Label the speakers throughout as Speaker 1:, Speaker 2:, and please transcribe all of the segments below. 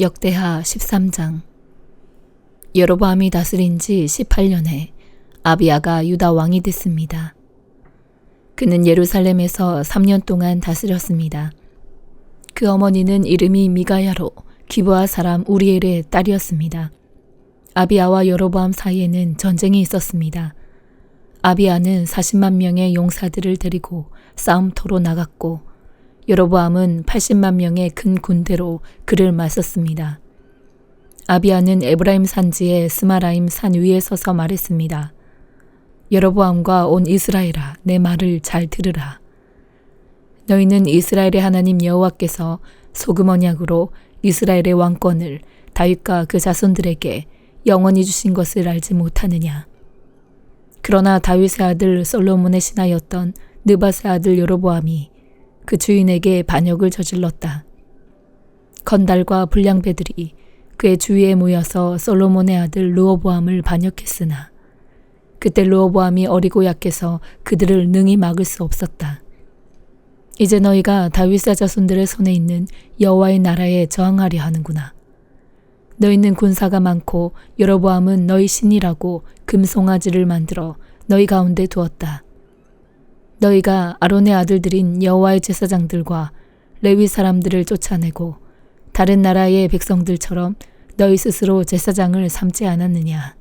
Speaker 1: 역대하 13장. 여로보암이 다스린 지 18년에 아비야가 유다 왕이 됐습니다. 그는 예루살렘에서 3년 동안 다스렸습니다. 그 어머니는 이름이 미가야로 기브아 사람 우리엘의 딸이었습니다. 아비야와 여로보암 사이에는 전쟁이 있었습니다. 아비야는 40만 명의 용사들을 데리고 싸움터로 나갔고 여로보암은 80만 명의 큰 군대로 그를 맞섰습니다. 아비야는 에브라임 산지의 스마라임 산 위에 서서 말했습니다. 여로보암과 온 이스라엘아, 내 말을 잘 들으라. 너희는 이스라엘의 하나님 여호와께서 소금 언약으로 이스라엘의 왕권을 다윗과 그 자손들에게 영원히 주신 것을 알지 못하느냐. 그러나 다윗의 아들 솔로몬의 신하였던 느밧의 아들 여로보암이 그 주인에게 반역을 저질렀다. 건달과 불량배들이 그의 주위에 모여서 솔로몬의 아들 르호보암을 반역했으나 그때 르호보암이 어리고 약해서 그들을 능히 막을 수 없었다. 이제 너희가 다윗의 자손들의 손에 있는 여호와의 나라에 저항하려 하는구나. 너희는 군사가 많고 여로보암은 너희 신이라고 금송아지를 만들어 너희 가운데 두었다. 너희가 아론의 아들들인 여호와의 제사장들과 레위 사람들을 쫓아내고 다른 나라의 백성들처럼 너희 스스로 제사장을 삼지 않았느냐.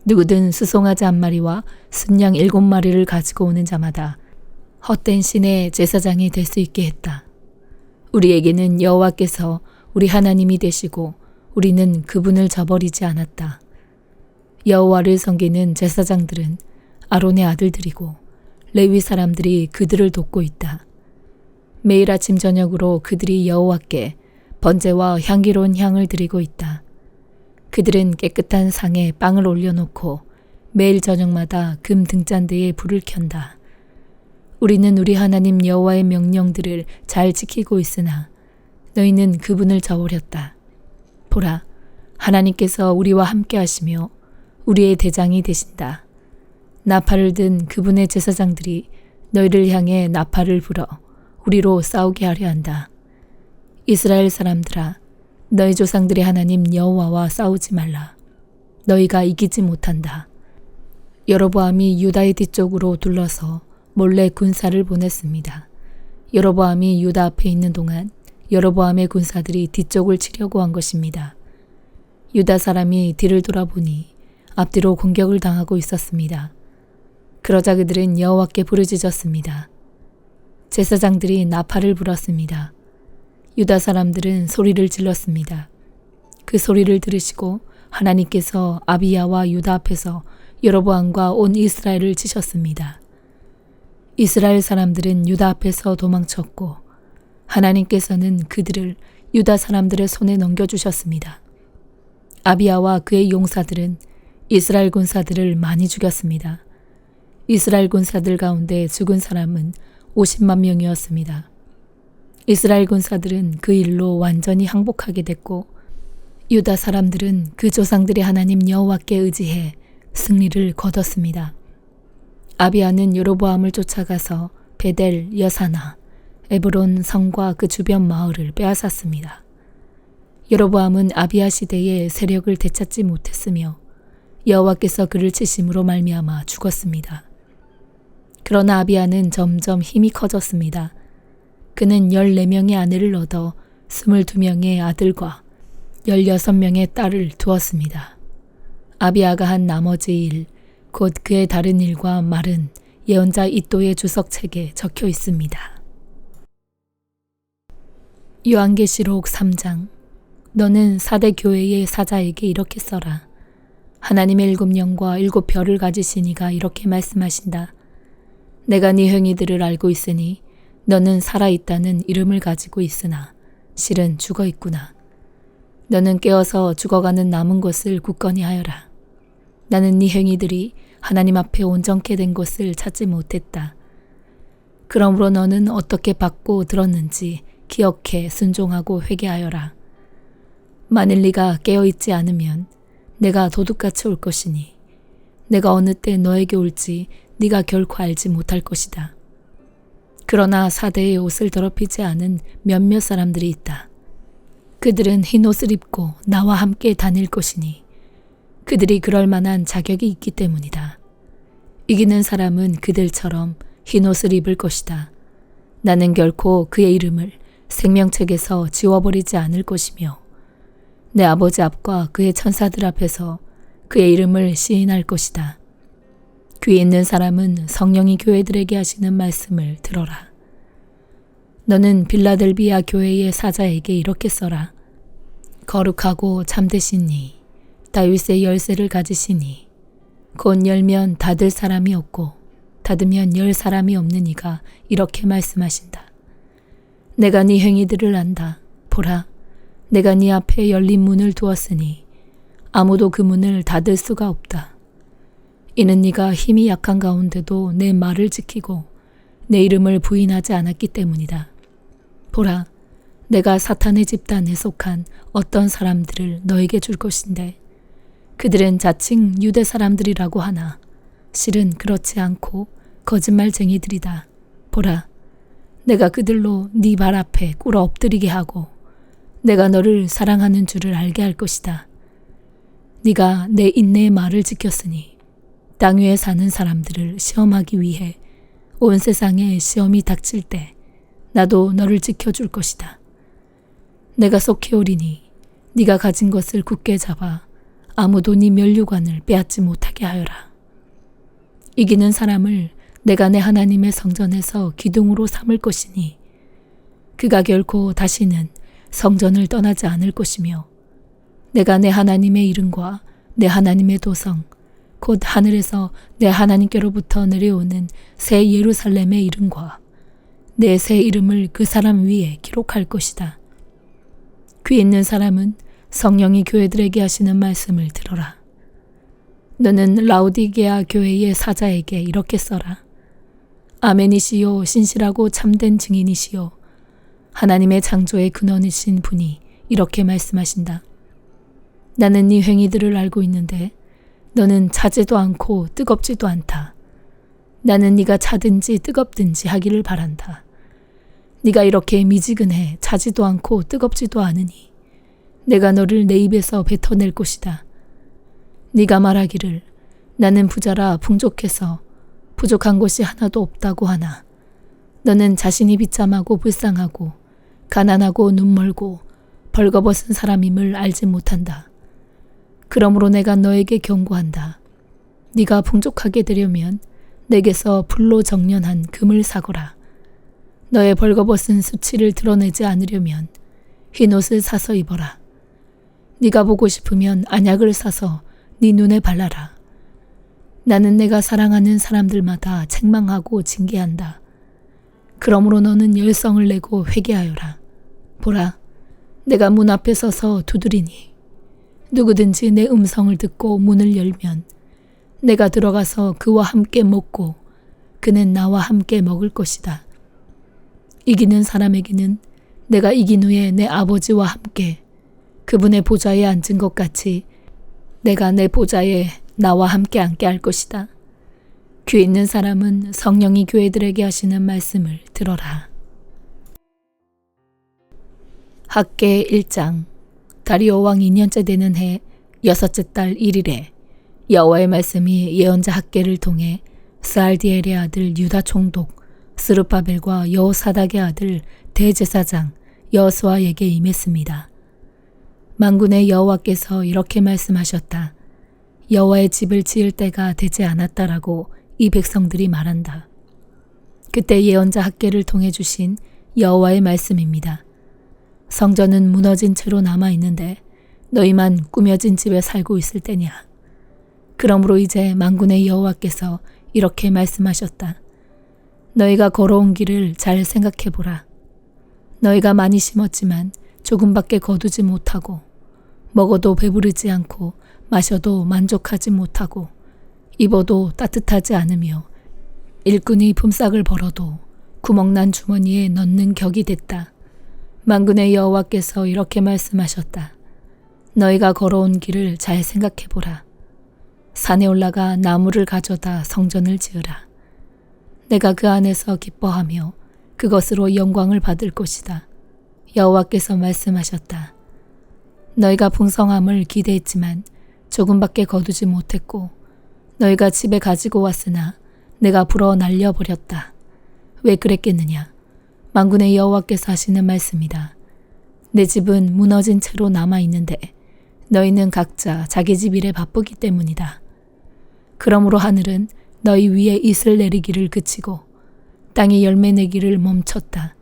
Speaker 1: 누구든 수송아지 1마리와 순양 7마리를 가지고 오는 자마다 헛된 신의 제사장이 될 수 있게 했다. 우리에게는 여호와께서 우리 하나님이 되시고 우리는 그분을 저버리지 않았다. 여호와를 섬기는 제사장들은 아론의 아들들이고 레위 사람들이 그들을 돕고 있다. 매일 아침 저녁으로 그들이 여호와께 번제와 향기로운 향을 드리고 있다. 그들은 깨끗한 상에 빵을 올려놓고 매일 저녁마다 금 등잔대에 불을 켠다. 우리는 우리 하나님 여호와의 명령들을 잘 지키고 있으나 너희는 그분을 저버렸다. 보라, 하나님께서 우리와 함께 하시며 우리의 대장이 되신다. 나팔을 든 그분의 제사장들이 너희를 향해 나팔을 불어 우리로 싸우게 하려 한다. 이스라엘 사람들아, 너희 조상들의 하나님 여호와와 싸우지 말라. 너희가 이기지 못한다. 여로보암이 유다의 뒤쪽으로 둘러서 몰래 군사를 보냈습니다. 여로보암이 유다 앞에 있는 동안 여로보암의 군사들이 뒤쪽을 치려고 한 것입니다. 유다 사람이 뒤를 돌아보니 앞뒤로 공격을 당하고 있었습니다. 그러자 그들은 여호와께 부르짖었습니다. 제사장들이 나팔을 불었습니다. 유다 사람들은 소리를 질렀습니다. 그 소리를 들으시고 하나님께서 아비야와 유다 앞에서 여로보암과 온 이스라엘을 치셨습니다. 이스라엘 사람들은 유다 앞에서 도망쳤고 하나님께서는 그들을 유다 사람들의 손에 넘겨주셨습니다. 아비야와 그의 용사들은 이스라엘 군사들을 많이 죽였습니다. 이스라엘 군사들 가운데 죽은 사람은 50만 명이었습니다. 이스라엘 군사들은 그 일로 완전히 항복하게 됐고 유다 사람들은 그 조상들의 하나님 여호와께 의지해 승리를 거뒀습니다. 아비야는 여로보암을 쫓아가서 베델, 여사나, 에브론 성과 그 주변 마을을 빼앗았습니다. 여로보암은 아비야 시대에 세력을 되찾지 못했으며 여호와께서 그를 치심으로 말미암아 죽었습니다. 그러나 아비야는 점점 힘이 커졌습니다. 그는 14명의 아내를 얻어 22명의 아들과 16명의 딸을 두었습니다. 아비야가 한 나머지 일, 곧 그의 다른 일과 말은 예언자 이도의 주석책에 적혀 있습니다. 요한계시록 3장. 너는 4대 교회의 사자에게 이렇게 써라. 하나님의 7영과 7별을 가지신 이가 이렇게 말씀하신다. 내가 네 행위들을 알고 있으니 너는 살아있다는 이름을 가지고 있으나 실은 죽어 있구나. 너는 깨어서 죽어가는 남은 것을 굳건히 하여라. 나는 네 행위들이 하나님 앞에 온전케 된 것을 찾지 못했다. 그러므로 너는 어떻게 받고 들었는지 기억해 순종하고 회개하여라. 만일 네가 깨어있지 않으면 내가 도둑같이 올 것이니 내가 어느 때 너에게 올지 네가 결코 알지 못할 것이다. 그러나 사대의 옷을 더럽히지 않은 몇몇 사람들이 있다. 그들은 흰 옷을 입고 나와 함께 다닐 것이니 그들이 그럴 만한 자격이 있기 때문이다. 이기는 사람은 그들처럼 흰 옷을 입을 것이다. 나는 결코 그의 이름을 생명책에서 지워버리지 않을 것이며 내 아버지 앞과 그의 천사들 앞에서 그의 이름을 시인할 것이다. 귀 있는 사람은 성령이 교회들에게 하시는 말씀을 들어라. 너는 빌라델비아 교회의 사자에게 이렇게 써라. 거룩하고 참되신 이 다윗의 열쇠를 가지시니 곧 열면 닫을 사람이 없고 닫으면 열 사람이 없는 이가 이렇게 말씀하신다. 내가 네 행위들을 안다. 보라, 내가 네 앞에 열린 문을 두었으니 아무도 그 문을 닫을 수가 없다. 이는 네가 힘이 약한 가운데도 내 말을 지키고 내 이름을 부인하지 않았기 때문이다. 보라, 내가 사탄의 집단에 속한 어떤 사람들을 너에게 줄 것인데 그들은 자칭 유대 사람들이라고 하나 실은 그렇지 않고 거짓말쟁이들이다. 보라, 내가 그들로 네 발 앞에 꿇어 엎드리게 하고 내가 너를 사랑하는 줄을 알게 할 것이다. 네가 내 인내의 말을 지켰으니 땅 위에 사는 사람들을 시험하기 위해 온 세상에 시험이 닥칠 때 나도 너를 지켜줄 것이다. 내가 속히 오리니 네가 가진 것을 굳게 잡아 아무도 네 면류관을 빼앗지 못하게 하여라. 이기는 사람을 내가 내 하나님의 성전에서 기둥으로 삼을 것이니 그가 결코 다시는 성전을 떠나지 않을 것이며 내가 내 하나님의 이름과 내 하나님의 도성 곧 하늘에서 내 하나님께로부터 내려오는 새 예루살렘의 이름과 내 새 이름을 그 사람 위에 기록할 것이다. 귀 있는 사람은 성령이 교회들에게 하시는 말씀을 들어라. 너는 라오디게아 교회의 사자에게 이렇게 써라. 아멘이시요 신실하고 참된 증인이시요 하나님의 창조의 근원이신 분이 이렇게 말씀하신다. 나는 네 행위들을 알고 있는데 너는 차지도 않고 뜨겁지도 않다. 나는 네가 차든지 뜨겁든지 하기를 바란다. 네가 이렇게 미지근해 차지도 않고 뜨겁지도 않으니 내가 너를 내 입에서 뱉어낼 것이다. 네가 말하기를 나는 부자라 풍족해서 부족한 것이 하나도 없다고 하나 너는 자신이 비참하고 불쌍하고 가난하고 눈멀고 벌거벗은 사람임을 알지 못한다. 그러므로 내가 너에게 경고한다. 네가 풍족하게 되려면 내게서 불로 정련한 금을 사거라. 너의 벌거벗은 수치를 드러내지 않으려면 흰옷을 사서 입어라. 네가 보고 싶으면 안약을 사서 네 눈에 발라라. 나는 내가 사랑하는 사람들마다 책망하고 징계한다. 그러므로 너는 열성을 내고 회개하여라. 보라, 내가 문 앞에 서서 두드리니 누구든지 내 음성을 듣고 문을 열면 내가 들어가서 그와 함께 먹고 그는 나와 함께 먹을 것이다. 이기는 사람에게는 내가 이긴 후에 내 아버지와 함께 그분의 보좌에 앉은 것 같이 내가 내 보좌에 나와 함께 앉게 할 것이다. 귀 있는 사람은 성령이 교회들에게 하시는 말씀을 들어라. 학개 1장. 다리오 왕 2년째 되는 해 6째 달 1일에 여호와의 말씀이 예언자 학개를 통해 스알디엘의 아들 유다 총독 스룹바벨과 여호사닥의 아들 대제사장 여호수아에게 임했습니다. 만군의 여호와께서 이렇게 말씀하셨다. 여호와의 집을 지을 때가 되지 않았다라고 이 백성들이 말한다. 그때 예언자 학개를 통해 주신 여호와의 말씀입니다. 성전은 무너진 채로 남아있는데 너희만 꾸며진 집에 살고 있을 때냐. 그러므로 이제 만군의 여호와께서 이렇게 말씀하셨다. 너희가 걸어온 길을 잘 생각해보라. 너희가 많이 심었지만 조금밖에 거두지 못하고 먹어도 배부르지 않고 마셔도 만족하지 못하고 입어도 따뜻하지 않으며 일꾼이 품삯을 벌어도 구멍난 주머니에 넣는 격이 됐다. 만군의 여호와께서 이렇게 말씀하셨다. 너희가 걸어온 길을 잘 생각해보라. 산에 올라가 나무를 가져다 성전을 지으라. 내가 그 안에서 기뻐하며 그것으로 영광을 받을 것이다. 여호와께서 말씀하셨다. 너희가 풍성함을 기대했지만 조금밖에 거두지 못했고 너희가 집에 가지고 왔으나 내가 불어 날려버렸다. 왜 그랬겠느냐? 만군의 여호와께서 하시는 말씀이다. 내 집은 무너진 채로 남아있는데 너희는 각자 자기 집 일에 바쁘기 때문이다. 그러므로 하늘은 너희 위에 이슬 내리기를 그치고 땅이 열매 내기를 멈췄다.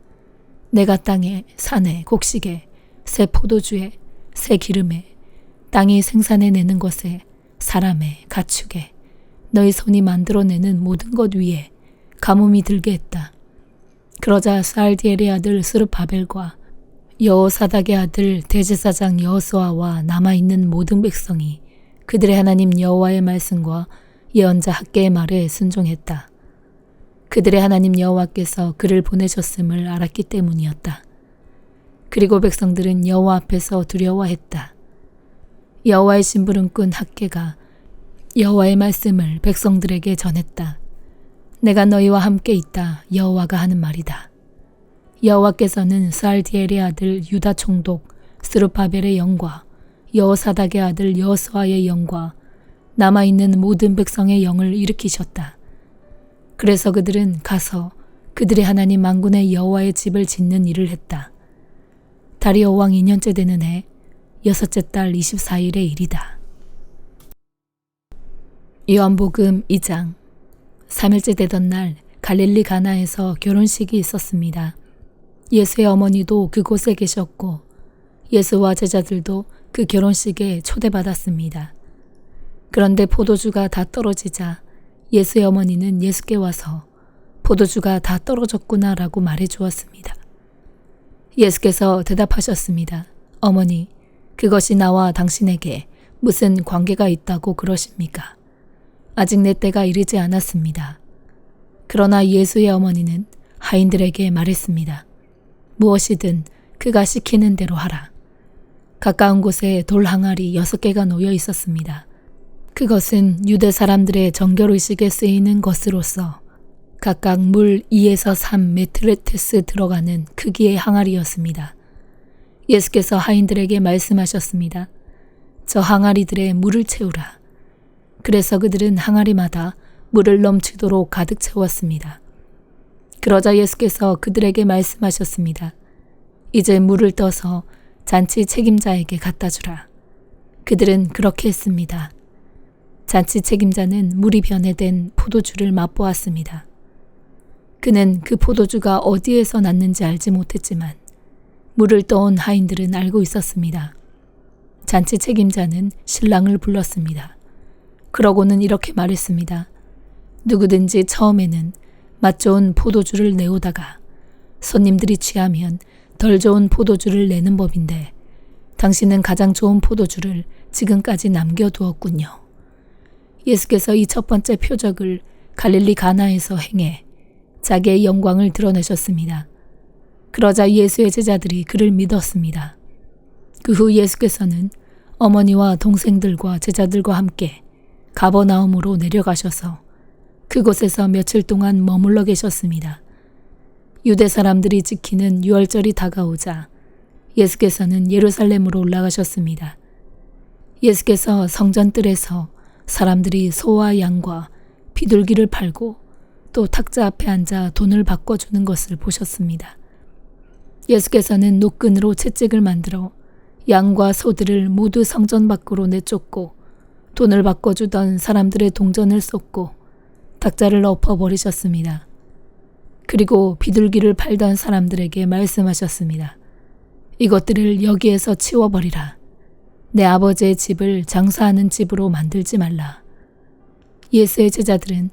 Speaker 1: 내가 땅에, 산에, 곡식에, 새 포도주에, 새 기름에, 땅이 생산해내는 것에, 사람에, 가축에, 너희 손이 만들어내는 모든 것 위에 가뭄이 들게 했다. 그러자 스알디엘의 아들 스룹바벨과 여호사닥의 아들 대제사장 여호수아와 남아있는 모든 백성이 그들의 하나님 여호와의 말씀과 예언자 학개의 말에 순종했다. 그들의 하나님 여호와께서 그를 보내셨음을 알았기 때문이었다. 그리고 백성들은 여호와 앞에서 두려워했다. 여호와의 심부름꾼 학개가 여호와의 말씀을 백성들에게 전했다. 내가 너희와 함께 있다. 여호와가 하는 말이다. 여호와께서는 스알디엘의 아들 유다 총독 스룹바벨의 영과 여호사닥의 아들 여호수아의 영과 남아있는 모든 백성의 영을 일으키셨다. 그래서 그들은 가서 그들의 하나님 만군의 여호와의 집을 짓는 일을 했다. 다리오 왕 2년째 되는 해 6째 달 24일의 일이다. 요한복음 2장 3일째 되던 날 갈릴리 가나에서 결혼식이 있었습니다. 예수의 어머니도 그곳에 계셨고 예수와 제자들도 그 결혼식에 초대받았습니다. 그런데 포도주가 다 떨어지자 예수의 어머니는 예수께 와서 포도주가 다 떨어졌구나 라고 말해 주었습니다. 예수께서 대답하셨습니다. 어머니, 그것이 나와 당신에게 무슨 관계가 있다고 그러십니까? 아직 내 때가 이르지 않았습니다. 그러나 예수의 어머니는 하인들에게 말했습니다. 무엇이든 그가 시키는 대로 하라. 가까운 곳에 돌 항아리 6개가 놓여 있었습니다. 그것은 유대 사람들의 정결의식에 쓰이는 것으로서 각각 물 2에서 3 메트레테스 들어가는 크기의 항아리였습니다. 예수께서 하인들에게 말씀하셨습니다. 저 항아리들에 물을 채우라. 그래서 그들은 항아리마다 물을 넘치도록 가득 채웠습니다. 그러자 예수께서 그들에게 말씀하셨습니다. 이제 물을 떠서 잔치 책임자에게 갖다 주라. 그들은 그렇게 했습니다. 잔치 책임자는 물이 변해된 포도주를 맛보았습니다. 그는 그 포도주가 어디에서 났는지 알지 못했지만 물을 떠온 하인들은 알고 있었습니다. 잔치 책임자는 신랑을 불렀습니다. 그러고는 이렇게 말했습니다. 누구든지 처음에는 맛 좋은 포도주를 내오다가 손님들이 취하면 덜 좋은 포도주를 내는 법인데 당신은 가장 좋은 포도주를 지금까지 남겨두었군요. 예수께서 이 첫 번째 표적을 갈릴리 가나에서 행해 자기의 영광을 드러내셨습니다. 그러자 예수의 제자들이 그를 믿었습니다. 그 후 예수께서는 어머니와 동생들과 제자들과 함께 가버나움으로 내려가셔서 그곳에서 며칠 동안 머물러 계셨습니다. 유대 사람들이 지키는 유월절이 다가오자 예수께서는 예루살렘으로 올라가셨습니다. 예수께서 성전 뜰에서 사람들이 소와 양과 비둘기를 팔고 또 탁자 앞에 앉아 돈을 바꿔주는 것을 보셨습니다. 예수께서는 노끈으로 채찍을 만들어 양과 소들을 모두 성전 밖으로 내쫓고 돈을 바꿔주던 사람들의 동전을 쏟고 탁자를 엎어버리셨습니다. 그리고 비둘기를 팔던 사람들에게 말씀하셨습니다. 이것들을 여기에서 치워버리라. 내 아버지의 집을 장사하는 집으로 만들지 말라. 예수의 제자들은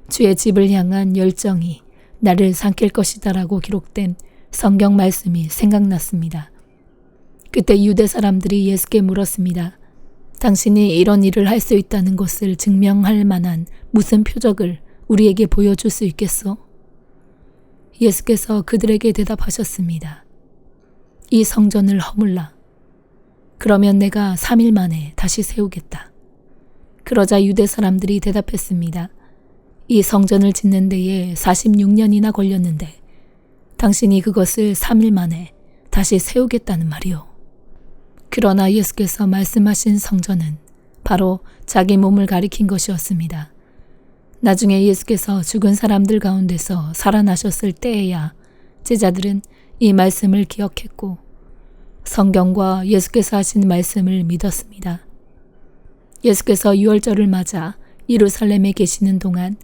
Speaker 1: 주의 집을 향한 열정이 나를 삼킬 것이다 라고 기록된 성경 말씀이 생각났습니다. 그때 유대 사람들이 예수께 물었습니다. 당신이 이런 일을 할 수 있다는 것을 증명할 만한 무슨 표적을 우리에게 보여줄 수 있겠소? 예수께서 그들에게 대답하셨습니다. 이 성전을 허물라. 그러면 내가 3일 만에 다시 세우겠다. 그러자 유대 사람들이 대답했습니다. 이 성전을 짓는 데에 46년이나 걸렸는데 당신이 그것을 3일 만에 다시 세우겠다는 말이오. 그러나 예수께서 말씀하신 성전은 바로 자기 몸을 가리킨 것이었습니다. 나중에 예수께서 죽은 사람들 가운데서 살아나셨을 때에야 제자들은 이 말씀을 기억했고 성경과 예수께서 하신 말씀을 믿었습니다. 예수께서 유월절을 맞아 예루살렘에 계시는 동안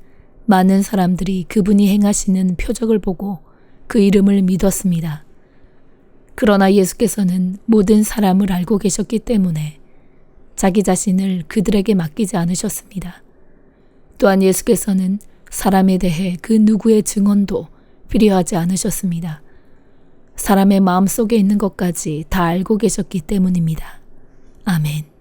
Speaker 1: 많은 사람들이 그분이 행하시는 표적을 보고 그 이름을 믿었습니다. 그러나 예수께서는 모든 사람을 알고 계셨기 때문에 자기 자신을 그들에게 맡기지 않으셨습니다. 또한 예수께서는 사람에 대해 그 누구의 증언도 필요하지 않으셨습니다. 사람의 마음속에 있는 것까지 다 알고 계셨기 때문입니다. 아멘.